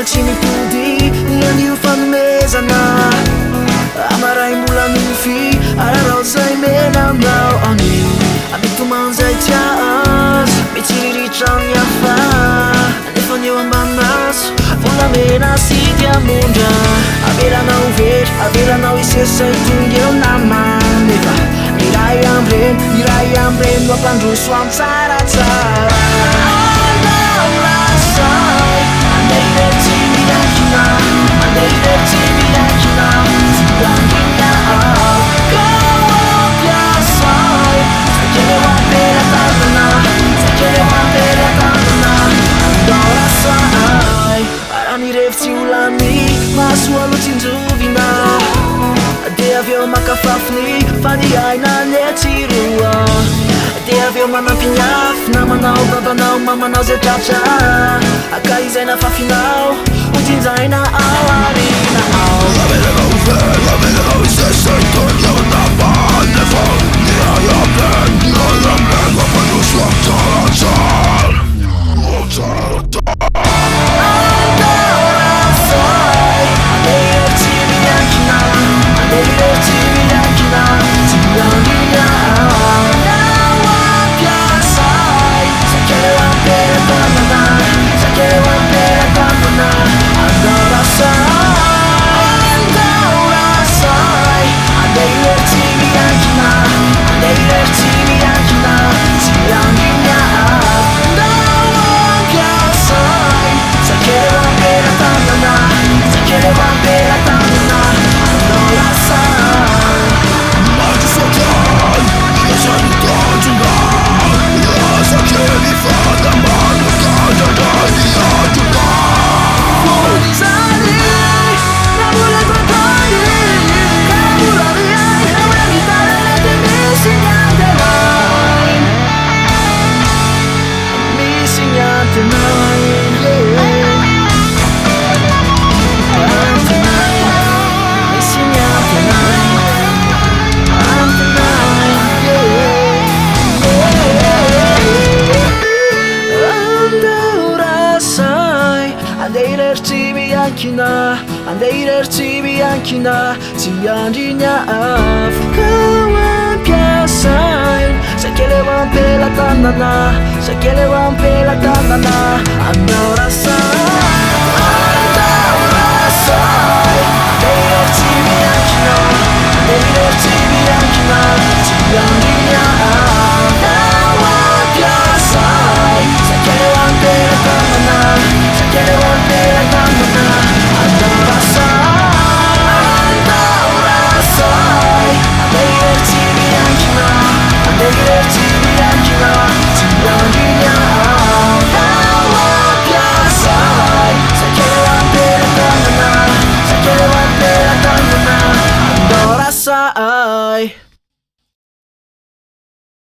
tsy mitody ny anio fanomezana amaray mbola nofy ararao zay menanao anio amitomanzay tia azy mitsiriritra ny afa nefa ny eo ambanaso volamena sy diamondra avelanao very avelanao isesay tonga eo namany nefa miray amreny mampandroso am tsaratsara Maswalo tinjuvina de aveo makafafny faniaina netirua de aveo manampinaf namanao babanao mamanao zay tratra akaizaina fafinao utinzaina awarina ao Lavelenao isesay tonga eo namany nefa niayamren mampandroso am tsaratsara Andeirersy bianchina Tiandrinya Afkawan Sakele wampela tanana Sakele wampela tanana Andorasa